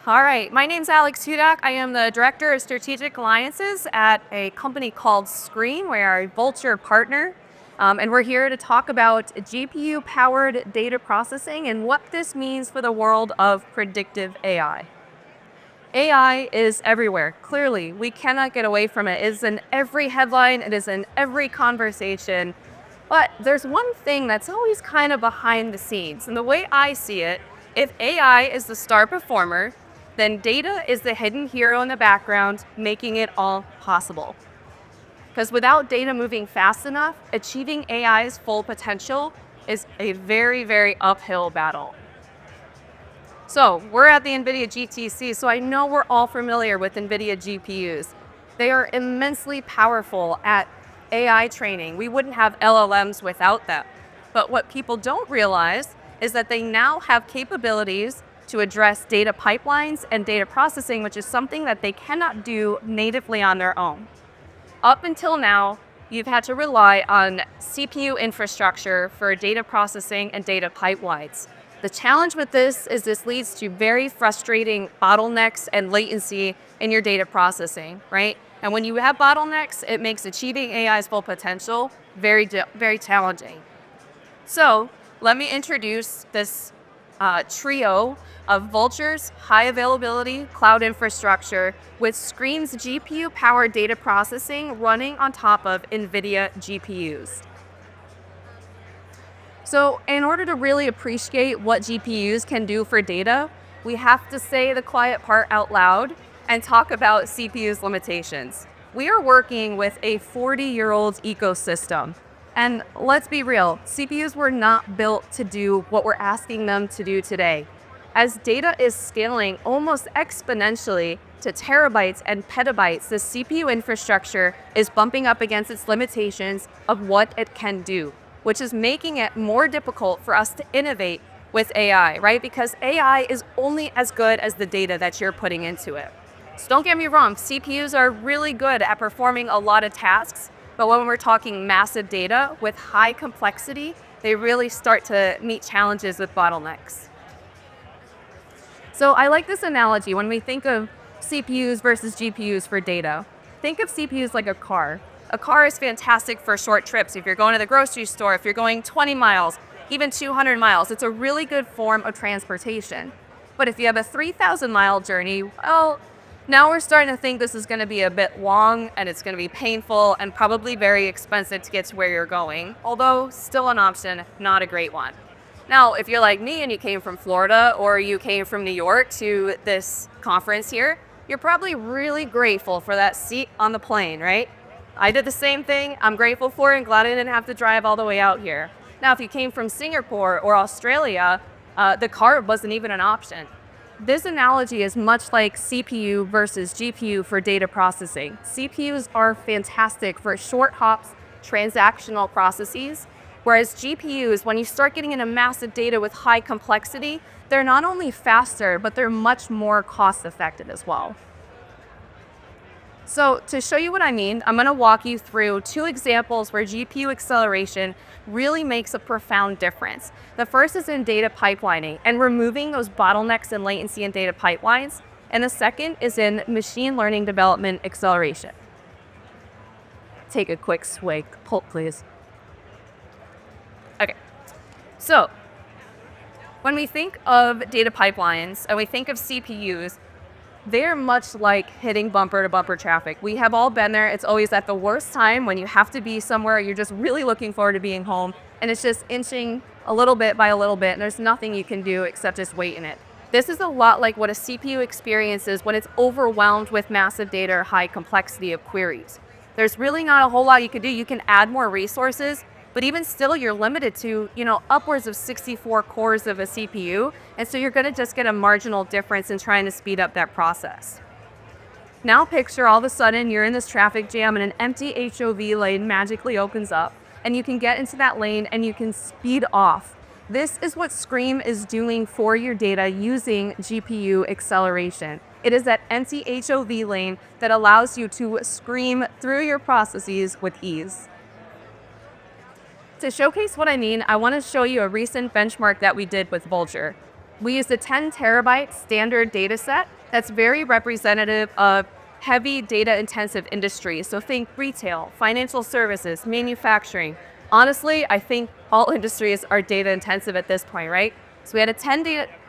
All right, my name's Alex Hudak. I am the Director of Strategic Alliances at a company called SQream. We are a Vultr partner, and we're here to talk about GPU-powered data processing and what this means for the world of predictive AI. AI is everywhere, clearly. We cannot get away from it. It is in every headline, it is in every conversation. But there's one thing that's always kind of behind the scenes. And the way I see it, if AI is the star performer, then data is the hidden hero in the background, making it all possible. Because without data moving fast enough, achieving AI's full potential is a very, very uphill battle. So we're at the NVIDIA GTC, so I know we're all familiar with NVIDIA GPUs. They are immensely powerful at AI training. We wouldn't have LLMs without them. But what people don't realize is that they now have capabilities to address data pipelines and data processing, which is something that they cannot do natively on their own. Up until now, you've had to rely on CPU infrastructure for data processing and data pipelines. The challenge with this is this leads to very frustrating bottlenecks and latency in your data processing, right? And when you have bottlenecks, it makes achieving AI's full potential very challenging. So let me introduce this trio of Vultr's high availability cloud infrastructure with SQream's GPU-powered data processing running on top of NVIDIA GPUs. So in order to really appreciate what GPUs can do for data, we have to say the quiet part out loud and talk about CPU's limitations. We are working with a 40-year-old ecosystem. And let's be real, CPUs were not built to do what we're asking them to do today. As data is scaling almost exponentially to terabytes and petabytes, the CPU infrastructure is bumping up against its limitations of what it can do, which is making it more difficult for us to innovate with AI, right? Because AI is only as good as the data that you're putting into it. So don't get me wrong, CPUs are really good at performing a lot of tasks, but when we're talking massive data with high complexity, they really start to meet challenges with bottlenecks. So I like this analogy when we think of CPUs versus GPUs for data. Think of CPUs like a car. A car is fantastic for short trips. If you're going to the grocery store, if you're going 20 miles, even 200 miles, it's a really good form of transportation. But if you have a 3,000-mile journey, well, now we're starting to think this is going to be a bit long and it's going to be painful and probably very expensive to get to where you're going, although still an option, not a great one. Now, if you're like me and you came from Florida or you came from New York to this conference here, you're probably really grateful for that seat on the plane, right? I did the same thing. I'm grateful for it and glad I didn't have to drive all the way out here. Now, if you came from Singapore or Australia, the car wasn't even an option. This analogy is much like CPU versus GPU for data processing. CPUs are fantastic for short hops, transactional processes, whereas GPUs, when you start getting into massive data with high complexity, they're not only faster, but they're much more cost-effective as well. So to show you what I mean, I'm going to walk you through two examples where GPU acceleration really makes a profound difference. The first is in data pipelining and removing those bottlenecks and latency in data pipelines. And the second is in machine learning development acceleration. Take a quick swig, pulp please. Okay, so when we think of data pipelines and we think of CPUs, they're much like hitting bumper-to-bumper traffic. We have all been there. It's always at the worst time when you have to be somewhere, you're just really looking forward to being home, and it's just inching a little bit by a little bit, and there's nothing you can do except just wait in it. This is a lot like what a CPU experiences when it's overwhelmed with massive data or high complexity of queries. There's really not a whole lot you can do. You can add more resources, but even still, you're limited to, upwards of 64 cores of a CPU, and so you're gonna just get a marginal difference in trying to speed up that process. Now picture all of a sudden you're in this traffic jam and an empty HOV lane magically opens up, and you can get into that lane and you can speed off. This is what SQream is doing for your data using GPU acceleration. It is that empty HOV lane that allows you to scream through your processes with ease. To showcase what I mean, I want to show you a recent benchmark that we did with Vultr. We used a 10 terabyte standard data set that's very representative of heavy data intensive industries. So think retail, financial services, manufacturing. Honestly, I think all industries are data intensive at this point, right? So we had a 10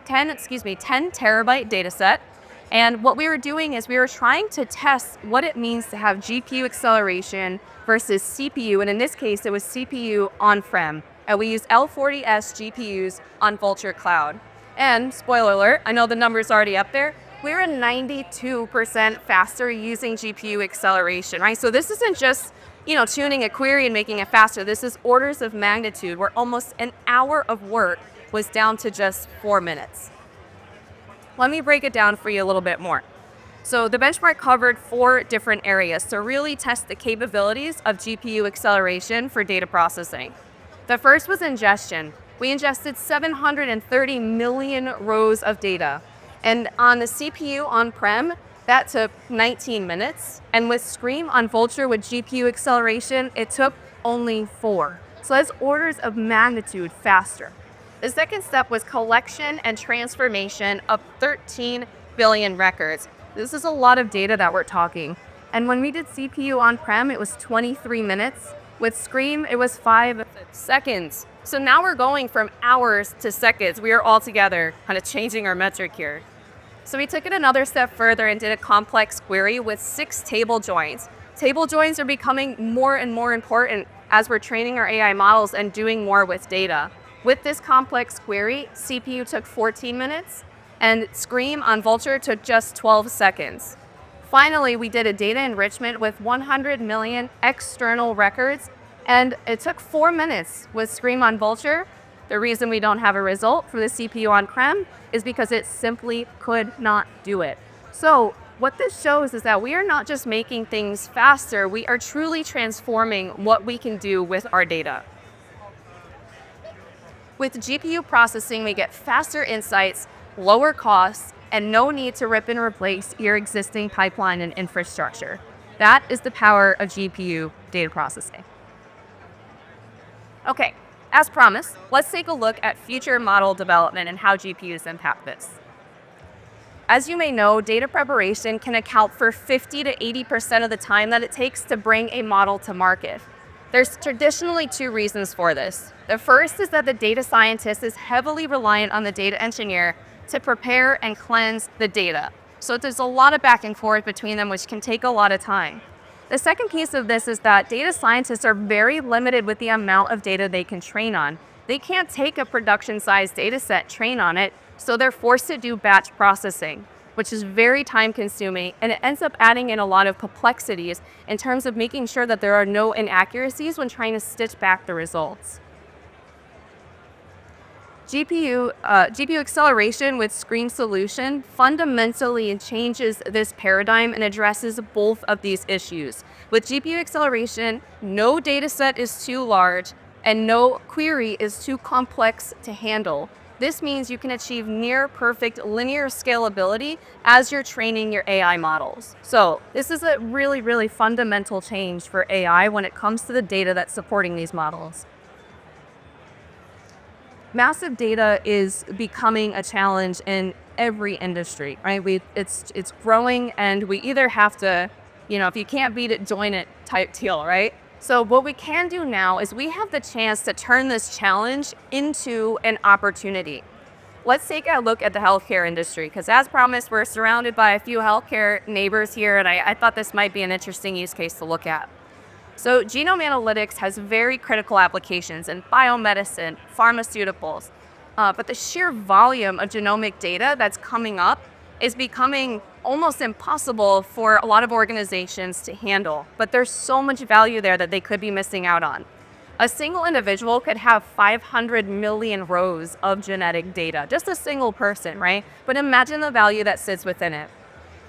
terabyte data set. And what we were doing is we were trying to test what it means to have GPU acceleration versus CPU. And in this case, it was CPU on-prem. And we used L40S GPUs on Vultr Cloud. And spoiler alert, I know the number's already up there, we're at 92% faster using GPU acceleration, right? So this isn't just, tuning a query and making it faster. This is orders of magnitude where almost an hour of work was down to just 4 minutes. Let me break it down for you a little bit more. So the benchmark covered 4 different areas to really test the capabilities of GPU acceleration for data processing. The first was ingestion. We ingested 730 million rows of data. And on the CPU on-prem, that took 19 minutes. And with SQream on Vultr with GPU acceleration, it took only 4. So that's orders of magnitude faster. The second step was collection and transformation of 13 billion records. This is a lot of data that we're talking. And when we did CPU on-prem, it was 23 minutes. With SQream, it was 5 seconds. So now we're going from hours to seconds. We are all together kind of changing our metric here. So we took it another step further and did a complex query with 6 table joins. Table joins are becoming more and more important as we're training our AI models and doing more with data. With this complex query, CPU took 14 minutes and SQream on Vultr took just 12 seconds. Finally, we did a data enrichment with 100 million external records, and it took 4 minutes with SQream on Vultr. The reason we don't have a result for the CPU on-prem is because it simply could not do it. So what this shows is that we are not just making things faster, we are truly transforming what we can do with our data. With GPU processing, we get faster insights, lower costs, and no need to rip and replace your existing pipeline and infrastructure. That is the power of GPU data processing. Okay, as promised, let's take a look at future model development and how GPUs impact this. As you may know, data preparation can account for 50 to 80% of the time that it takes to bring a model to market. There's traditionally 2 reasons for this. The first is that the data scientist is heavily reliant on the data engineer to prepare and cleanse the data. So there's a lot of back and forth between them, which can take a lot of time. The second piece of this is that data scientists are very limited with the amount of data they can train on. They can't take a production-sized data set, train on it, so they're forced to do batch processing, which is very time-consuming, and it ends up adding in a lot of complexities in terms of making sure that there are no inaccuracies when trying to stitch back the results. GPU acceleration with SQream solution fundamentally changes this paradigm and addresses both of these issues. With GPU acceleration, no data set is too large and no query is too complex to handle. This means you can achieve near perfect linear scalability as you're training your AI models. So this is a really, really fundamental change for AI when it comes to the data that's supporting these models. Massive data is becoming a challenge in every industry, right? It's growing, and we either have to, if you can't beat it, join it type deal, right? So what we can do now is we have the chance to turn this challenge into an opportunity. Let's take a look at the healthcare industry, because as promised, we're surrounded by a few healthcare neighbors here, and I thought this might be an interesting use case to look at. So genome analytics has very critical applications in biomedicine, pharmaceuticals, but the sheer volume of genomic data that's coming up is becoming almost impossible for a lot of organizations to handle. But there's so much value there that they could be missing out on. A single individual could have 500 million rows of genetic data, just a single person, right? But imagine the value that sits within it.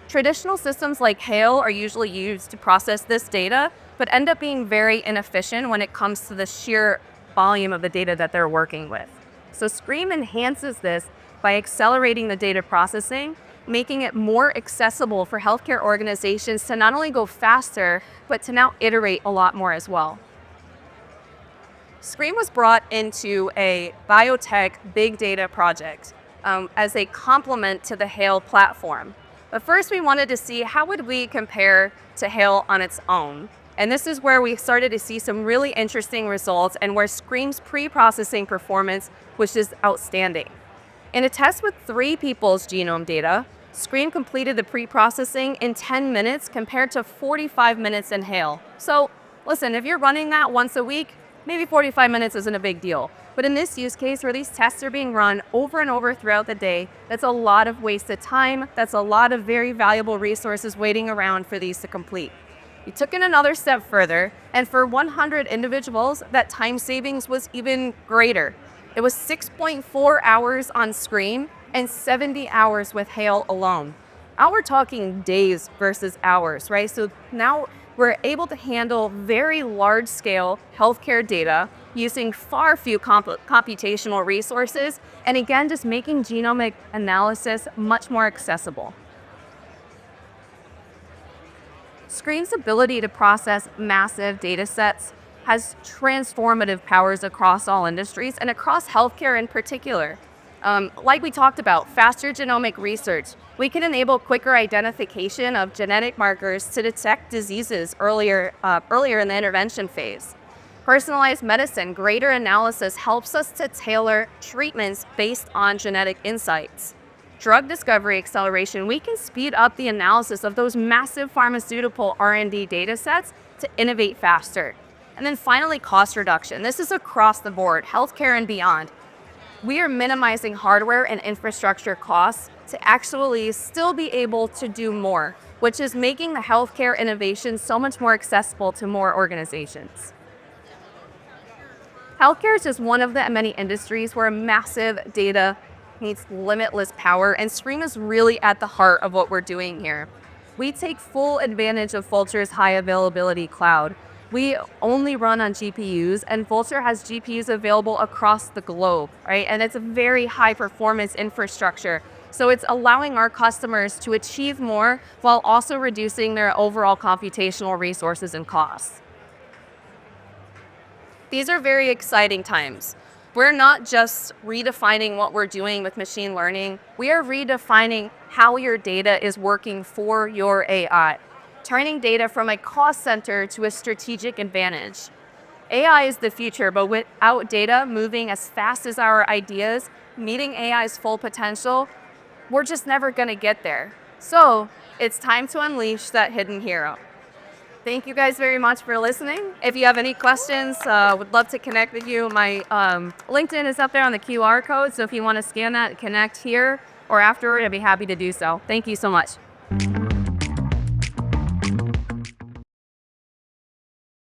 Traditional systems like Hail are usually used to process this data, but end up being very inefficient when it comes to the sheer volume of the data that they're working with. So SQream enhances this by accelerating the data processing, making it more accessible for healthcare organizations to not only go faster, but to now iterate a lot more as well. SQream was brought into a biotech big data project. as a complement to the Hail platform. But first we wanted to see how would we compare to Hail on its own. And this is where we started to see some really interesting results and where SQream's pre-processing performance was just outstanding. In a test with 3 people's genome data, SQream completed the pre-processing in 10 minutes compared to 45 minutes in Hail. So listen, if you're running that once a week, maybe 45 minutes isn't a big deal. But in this use case where these tests are being run over and over throughout the day, that's a lot of wasted time. That's a lot of very valuable resources waiting around for these to complete. We took it another step further, and for 100 individuals, that time savings was even greater. It was 6.4 hours on SQream and 70 hours with Hail alone. Now we're talking days versus hours, right? So now we're able to handle very large-scale healthcare data using far few computational resources, and again, just making genomic analysis much more accessible. SQream's ability to process massive data sets has transformative powers across all industries and across healthcare in particular. Like we talked about, faster genomic research. We can enable quicker identification of genetic markers to detect diseases earlier in the intervention phase. Personalized medicine, greater analysis helps us to tailor treatments based on genetic insights. Drug discovery acceleration, we can speed up the analysis of those massive pharmaceutical R&D data sets to innovate faster. And then finally, cost reduction. This is across the board, healthcare and beyond. We are minimizing hardware and infrastructure costs to actually still be able to do more, which is making the healthcare innovation so much more accessible to more organizations. Healthcare is just one of the many industries where massive data needs limitless power, and SQream is really at the heart of what we're doing here. We take full advantage of Vultr's high availability cloud. We only run on GPUs, and Vultr has GPUs available across the globe, right? And it's a very high performance infrastructure. So it's allowing our customers to achieve more while also reducing their overall computational resources and costs. These are very exciting times. We're not just redefining what we're doing with machine learning, we are redefining how your data is working for your AI, turning data from a cost center to a strategic advantage. AI is the future, but without data moving as fast as our ideas, meeting AI's full potential, we're just never going to get there. So it's time to unleash that hidden hero. Thank you guys very much for listening. If you have any questions, would love to connect with you. My LinkedIn is up there on the QR code, so if you want to scan that, connect here or afterward, I'd be happy to do so. Thank you so much.